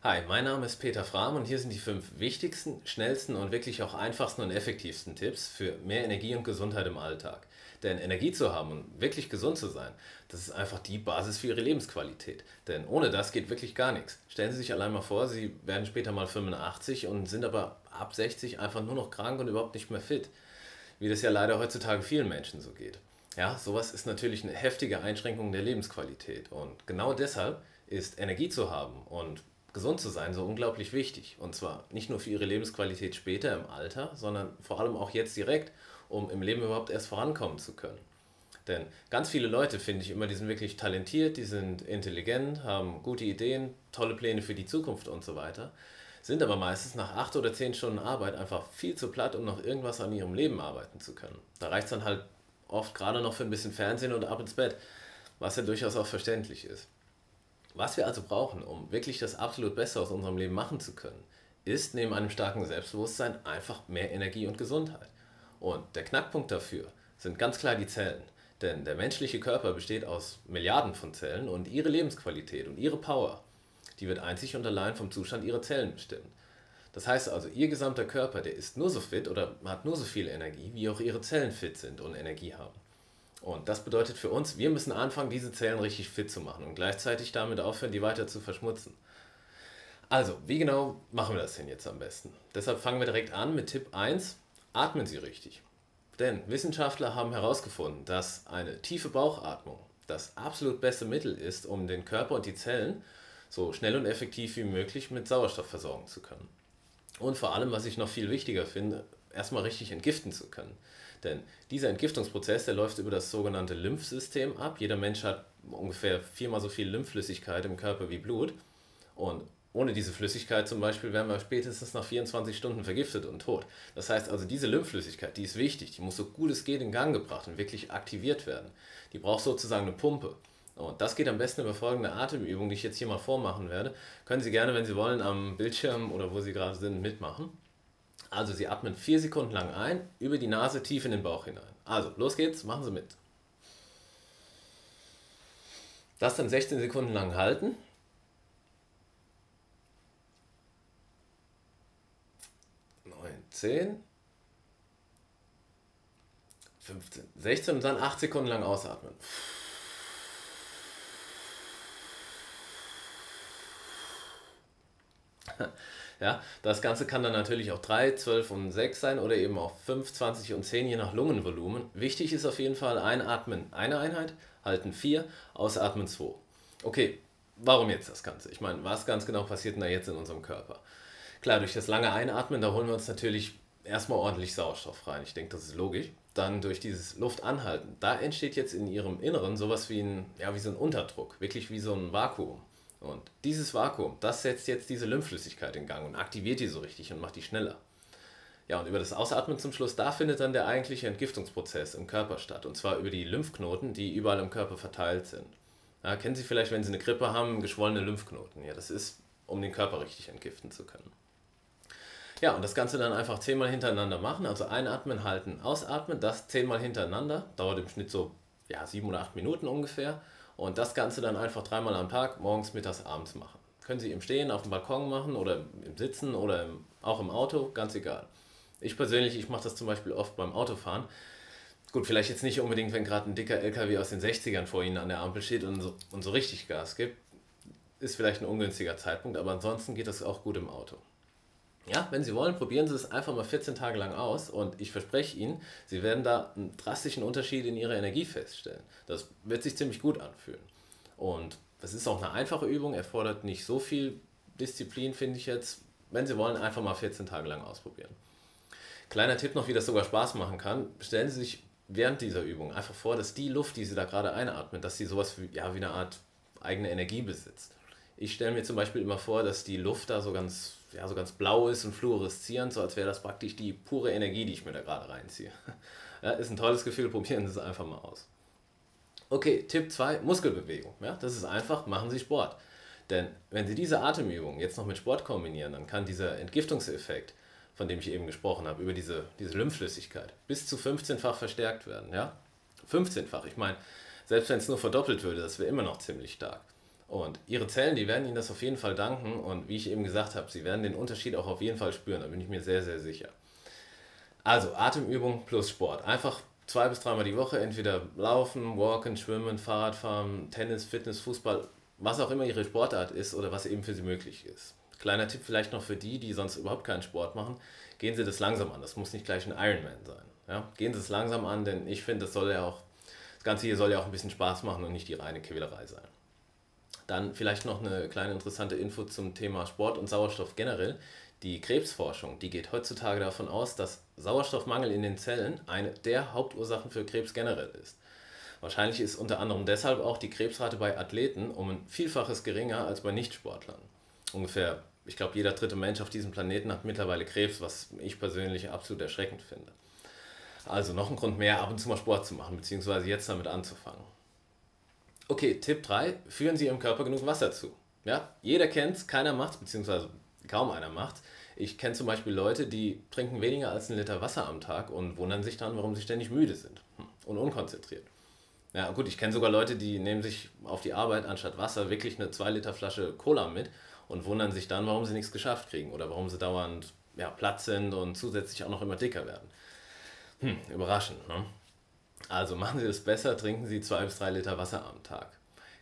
Hi, mein Name ist Peter Frahm und hier sind die 5 wichtigsten, schnellsten und wirklich auch einfachsten und effektivsten Tipps für mehr Energie und Gesundheit im Alltag. Denn Energie zu haben und wirklich gesund zu sein, das ist einfach die Basis für Ihre Lebensqualität. Denn ohne das geht wirklich gar nichts. Stellen Sie sich allein mal vor, Sie werden später mal 85 und sind aber ab 60 einfach nur noch krank und überhaupt nicht mehr fit. Wie das ja leider heutzutage vielen Menschen so geht. Ja, sowas ist natürlich eine heftige Einschränkung der Lebensqualität. Und genau deshalb ist Energie zu haben und gesund zu sein so unglaublich wichtig. Und zwar nicht nur für ihre Lebensqualität später im Alter, sondern vor allem auch jetzt direkt, um im Leben überhaupt erst vorankommen zu können. Denn ganz viele Leute, finde ich immer, die sind wirklich talentiert, die sind intelligent, haben gute Ideen, tolle Pläne für die Zukunft und so weiter, sind aber meistens nach 8 oder 10 Stunden Arbeit einfach viel zu platt, um noch irgendwas an ihrem Leben arbeiten zu können. Da reicht es dann halt oft gerade noch für ein bisschen Fernsehen und ab ins Bett, was ja durchaus auch verständlich ist. Was wir also brauchen, um wirklich das absolut Beste aus unserem Leben machen zu können, ist neben einem starken Selbstbewusstsein einfach mehr Energie und Gesundheit. Und der Knackpunkt dafür sind ganz klar die Zellen. Denn der menschliche Körper besteht aus Milliarden von Zellen und ihre Lebensqualität und ihre Power, die wird einzig und allein vom Zustand ihrer Zellen bestimmt. Das heißt also, ihr gesamter Körper, der ist nur so fit oder hat nur so viel Energie, wie auch ihre Zellen fit sind und Energie haben. Und das bedeutet für uns, wir müssen anfangen, diese Zellen richtig fit zu machen und gleichzeitig damit aufhören, die weiter zu verschmutzen. Also, wie genau machen wir das denn jetzt am besten? Deshalb fangen wir direkt an mit Tipp 1: Atmen Sie richtig. Denn Wissenschaftler haben herausgefunden, dass eine tiefe Bauchatmung das absolut beste Mittel ist, um den Körper und die Zellen so schnell und effektiv wie möglich mit Sauerstoff versorgen zu können. Und vor allem, was ich noch viel wichtiger finde, erstmal richtig entgiften zu können. Denn dieser Entgiftungsprozess, der läuft über das sogenannte Lymphsystem ab. Jeder Mensch hat ungefähr 4-mal so viel Lymphflüssigkeit im Körper wie Blut. Und ohne diese Flüssigkeit zum Beispiel wären wir spätestens nach 24 Stunden vergiftet und tot. Das heißt also, diese Lymphflüssigkeit, die ist wichtig, die muss so gut es geht in Gang gebracht und wirklich aktiviert werden. Die braucht sozusagen eine Pumpe. Und das geht am besten über folgende Atemübung, die ich jetzt hier mal vormachen werde. Können Sie gerne, wenn Sie wollen, am Bildschirm oder wo Sie gerade sind, mitmachen. Also Sie atmen 4 Sekunden lang ein, über die Nase tief in den Bauch hinein. Also, los geht's, machen Sie mit. Das dann 16 Sekunden lang halten. 9, 10, 15, 16 und dann 8 Sekunden lang ausatmen. Ja, das Ganze kann dann natürlich auch 3, 12 und 6 sein oder eben auch 5, 20 und 10 je nach Lungenvolumen. Wichtig ist auf jeden Fall einatmen eine Einheit, halten 4, ausatmen 2. Okay, warum jetzt das Ganze? Ich meine, was ganz genau passiert denn da jetzt in unserem Körper? Klar, durch das lange Einatmen, da holen wir uns natürlich erstmal ordentlich Sauerstoff rein. Ich denke, das ist logisch. Dann durch dieses Luftanhalten, da entsteht jetzt in Ihrem Inneren sowas wie wie so ein Unterdruck, wirklich wie so ein Vakuum. Und dieses Vakuum, das setzt jetzt diese Lymphflüssigkeit in Gang und aktiviert die so richtig und macht die schneller. Ja, und über das Ausatmen zum Schluss, da findet dann der eigentliche Entgiftungsprozess im Körper statt. Und zwar über die Lymphknoten, die überall im Körper verteilt sind. Ja, kennen Sie vielleicht, wenn Sie eine Grippe haben, geschwollene Lymphknoten. Ja, das ist, um den Körper richtig entgiften zu können. Ja, und das Ganze dann einfach 10-mal hintereinander machen. Also einatmen, halten, ausatmen. Das 10-mal hintereinander. Dauert im Schnitt so 7 oder 8 Minuten ungefähr. Und das Ganze dann einfach 3-mal am Tag, morgens, mittags, abends machen. Können Sie im Stehen, auf dem Balkon machen oder im Sitzen oder auch im Auto, ganz egal. Ich persönlich, ich mache das zum Beispiel oft beim Autofahren. Gut, vielleicht jetzt nicht unbedingt, wenn gerade ein dicker LKW aus den 60ern vor Ihnen an der Ampel steht und so richtig Gas gibt. Ist vielleicht ein ungünstiger Zeitpunkt, aber ansonsten geht das auch gut im Auto. Ja, wenn Sie wollen, probieren Sie es einfach mal 14 Tage lang aus und ich verspreche Ihnen, Sie werden da einen drastischen Unterschied in Ihrer Energie feststellen. Das wird sich ziemlich gut anfühlen. Und das ist auch eine einfache Übung, erfordert nicht so viel Disziplin, finde ich jetzt. Wenn Sie wollen, einfach mal 14 Tage lang ausprobieren. Kleiner Tipp noch, wie das sogar Spaß machen kann. Stellen Sie sich während dieser Übung einfach vor, dass die Luft, die Sie da gerade einatmen, dass sie sowas wie eine Art eigene Energie besitzt. Ich stelle mir zum Beispiel immer vor, dass die Luft da so ganz blau ist und fluoreszierend, so als wäre das praktisch die pure Energie, die ich mir da gerade reinziehe. Ja, ist ein tolles Gefühl, probieren Sie es einfach mal aus. Okay, Tipp 2: Muskelbewegung. Ja, das ist einfach, machen Sie Sport. Denn wenn Sie diese Atemübung jetzt noch mit Sport kombinieren, dann kann dieser Entgiftungseffekt, von dem ich eben gesprochen habe, über diese Lymphflüssigkeit bis zu 15-fach verstärkt werden. Ja? 15-fach, ich meine, selbst wenn es nur verdoppelt würde, das wäre immer noch ziemlich stark. Und Ihre Zellen, die werden Ihnen das auf jeden Fall danken und wie ich eben gesagt habe, Sie werden den Unterschied auch auf jeden Fall spüren, da bin ich mir sehr, sehr sicher. Also Atemübung plus Sport. Einfach 2 bis 3 Mal die Woche entweder laufen, walken, schwimmen, Fahrradfahren, Tennis, Fitness, Fußball, was auch immer Ihre Sportart ist oder was eben für Sie möglich ist. Kleiner Tipp vielleicht noch für die, die sonst überhaupt keinen Sport machen, gehen Sie das langsam an. Das muss nicht gleich ein Ironman sein. Ja? Gehen Sie es langsam an, denn ich finde, das Ganze hier soll ja auch ein bisschen Spaß machen und nicht die reine Quälerei sein. Dann vielleicht noch eine kleine interessante Info zum Thema Sport und Sauerstoff generell. Die Krebsforschung, die geht heutzutage davon aus, dass Sauerstoffmangel in den Zellen eine der Hauptursachen für Krebs generell ist. Wahrscheinlich ist unter anderem deshalb auch die Krebsrate bei Athleten um ein Vielfaches geringer als bei Nichtsportlern. Ungefähr, ich glaube, jeder dritte Mensch auf diesem Planeten hat mittlerweile Krebs, was ich persönlich absolut erschreckend finde. Also noch ein Grund mehr, ab und zu mal Sport zu machen, beziehungsweise jetzt damit anzufangen. Okay, Tipp 3: Führen Sie Ihrem Körper genug Wasser zu. Ja, jeder kennt es, keiner macht es, beziehungsweise kaum einer macht es. Ich kenne zum Beispiel Leute, die trinken weniger als 1 Liter Wasser am Tag und wundern sich dann, warum sie ständig müde sind und unkonzentriert. Ja gut, ich kenne sogar Leute, die nehmen sich auf die Arbeit anstatt Wasser wirklich eine 2 Liter Flasche Cola mit und wundern sich dann, warum sie nichts geschafft kriegen oder warum sie dauernd platt sind und zusätzlich auch noch immer dicker werden. Überraschend, ne? Also machen Sie es besser, trinken Sie 2 bis 3 Liter Wasser am Tag.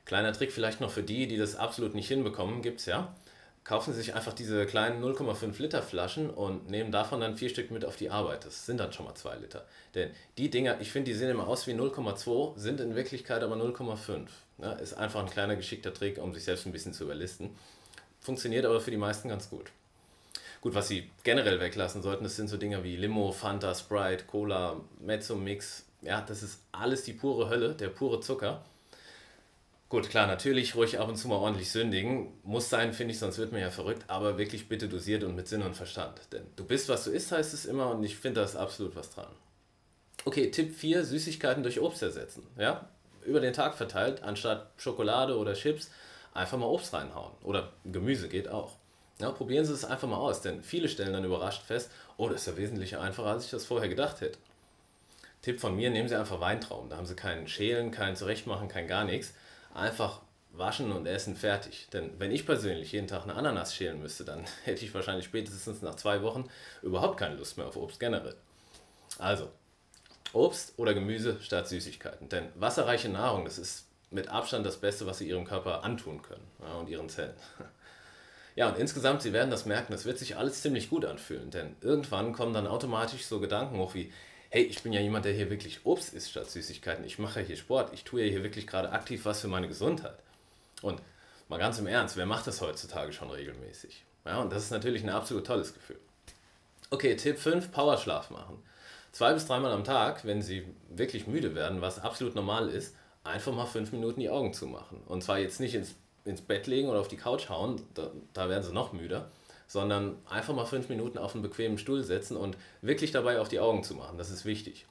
Kleiner Trick vielleicht noch für die, die das absolut nicht hinbekommen, gibt's ja. Kaufen Sie sich einfach diese kleinen 0,5 Liter Flaschen und nehmen davon dann 4 Stück mit auf die Arbeit. Das sind dann schon mal 2 Liter. Denn die Dinger, ich finde, die sehen immer aus wie 0,2, sind in Wirklichkeit aber 0,5. Ja, ist einfach ein kleiner geschickter Trick, um sich selbst ein bisschen zu überlisten. Funktioniert aber für die meisten ganz gut. Gut, was Sie generell weglassen sollten, das sind so Dinger wie Limo, Fanta, Sprite, Cola, Mezzo Mix. Ja, das ist alles die pure Hölle, der pure Zucker. Gut, klar, natürlich ruhig ab und zu mal ordentlich sündigen. Muss sein, finde ich, sonst wird man ja verrückt. Aber wirklich bitte dosiert und mit Sinn und Verstand. Denn du bist, was du isst, heißt es immer und ich finde da ist absolut was dran. Okay, Tipp 4: Süßigkeiten durch Obst ersetzen. Ja? Über den Tag verteilt, anstatt Schokolade oder Chips, einfach mal Obst reinhauen. Oder Gemüse geht auch. Ja, probieren Sie es einfach mal aus, denn viele stellen dann überrascht fest, oh, das ist ja wesentlich einfacher, als ich das vorher gedacht hätte. Tipp von mir: Nehmen Sie einfach Weintrauben. Da haben Sie keinen Schälen, kein Zurechtmachen, kein gar nichts. Einfach waschen und essen, fertig. Denn wenn ich persönlich jeden Tag eine Ananas schälen müsste, dann hätte ich wahrscheinlich spätestens nach 2 Wochen überhaupt keine Lust mehr auf Obst generell. Also, Obst oder Gemüse statt Süßigkeiten. Denn wasserreiche Nahrung, das ist mit Abstand das Beste, was Sie Ihrem Körper antun können, ja, und Ihren Zellen. Ja, und insgesamt, Sie werden das merken, das wird sich alles ziemlich gut anfühlen, denn irgendwann kommen dann automatisch so Gedanken hoch wie, hey, ich bin ja jemand, der hier wirklich Obst isst statt Süßigkeiten, ich mache ja hier Sport, ich tue ja hier wirklich gerade aktiv was für meine Gesundheit. Und mal ganz im Ernst, wer macht das heutzutage schon regelmäßig? Ja, und das ist natürlich ein absolut tolles Gefühl. Okay, Tipp 5: Powerschlaf machen. 2 bis 3 Mal am Tag, wenn Sie wirklich müde werden, was absolut normal ist, einfach mal 5 Minuten die Augen zumachen. Und zwar jetzt nicht ins Bett legen oder auf die Couch hauen, da werden Sie noch müder, sondern einfach mal 5 Minuten auf einen bequemen Stuhl setzen und wirklich dabei auf die Augen zu machen. Das ist wichtig.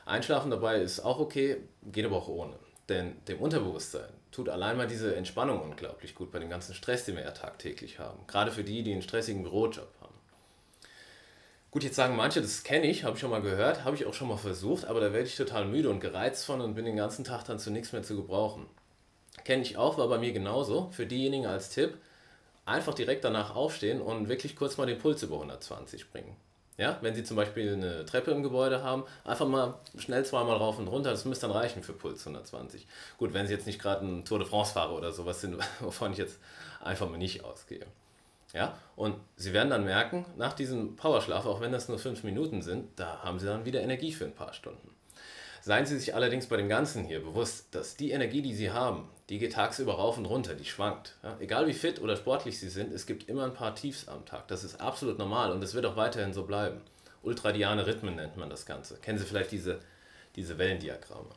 Einschlafen dabei ist auch okay, geht aber auch ohne. Denn dem Unterbewusstsein tut allein mal diese Entspannung unglaublich gut bei dem ganzen Stress, den wir ja tagtäglich haben. Gerade für die, die einen stressigen Bürojob haben. Gut, jetzt sagen manche, das kenne ich, habe ich schon mal gehört, habe ich auch schon mal versucht, aber da werde ich total müde und gereizt von und bin den ganzen Tag dann zu nichts mehr zu gebrauchen. Kenne ich auch, war bei mir genauso. Für diejenigen als Tipp: einfach direkt danach aufstehen und wirklich kurz mal den Puls über 120 bringen. Ja, wenn Sie zum Beispiel eine Treppe im Gebäude haben, einfach mal schnell 2-mal rauf und runter, das müsste dann reichen für Puls 120. Gut, wenn Sie jetzt nicht gerade ein Tour de France fahrer oder sowas sind, wovon ich jetzt einfach mal nicht ausgehe. Ja, und Sie werden dann merken, nach diesem Powerschlaf, auch wenn das nur 5 Minuten sind, da haben Sie dann wieder Energie für ein paar Stunden. Seien Sie sich allerdings bei dem Ganzen hier bewusst, dass die Energie, die Sie haben, die geht tagsüber rauf und runter, die schwankt. Ja, egal wie fit oder sportlich Sie sind, es gibt immer ein paar Tiefs am Tag. Das ist absolut normal und es wird auch weiterhin so bleiben. Ultradiane Rhythmen nennt man das Ganze. Kennen Sie vielleicht diese Wellendiagramme?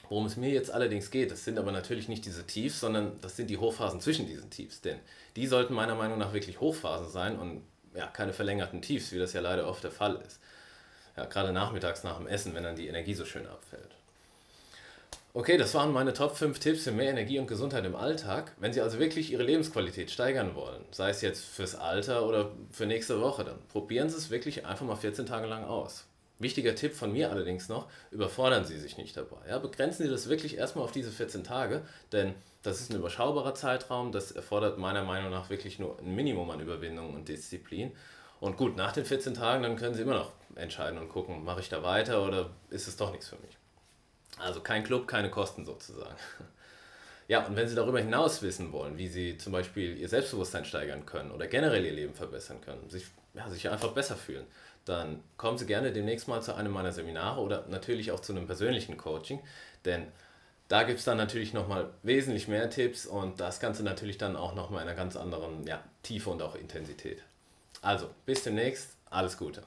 Worum es mir jetzt allerdings geht, das sind aber natürlich nicht diese Tiefs, sondern das sind die Hochphasen zwischen diesen Tiefs. Denn die sollten meiner Meinung nach wirklich Hochphasen sein und ja, keine verlängerten Tiefs, wie das ja leider oft der Fall ist. Ja, gerade nachmittags nach dem Essen, wenn dann die Energie so schön abfällt. Okay, das waren meine Top 5 Tipps für mehr Energie und Gesundheit im Alltag. Wenn Sie also wirklich Ihre Lebensqualität steigern wollen, sei es jetzt fürs Alter oder für nächste Woche, dann probieren Sie es wirklich einfach mal 14 Tage lang aus. Wichtiger Tipp von mir allerdings noch, überfordern Sie sich nicht dabei. Ja, begrenzen Sie das wirklich erstmal auf diese 14 Tage, denn das ist ein überschaubarer Zeitraum, das erfordert meiner Meinung nach wirklich nur ein Minimum an Überwindung und Disziplin. Und gut, nach den 14 Tagen, dann können Sie immer noch entscheiden und gucken, mache ich da weiter oder ist es doch nichts für mich. Also kein Club, keine Kosten sozusagen. Ja, und wenn Sie darüber hinaus wissen wollen, wie Sie zum Beispiel Ihr Selbstbewusstsein steigern können oder generell Ihr Leben verbessern können, sich einfach besser fühlen, dann kommen Sie gerne demnächst mal zu einem meiner Seminare oder natürlich auch zu einem persönlichen Coaching, denn da gibt es dann natürlich nochmal wesentlich mehr Tipps und das Ganze natürlich dann auch nochmal in einer ganz anderen Tiefe und auch Intensität. Also, bis demnächst, alles Gute.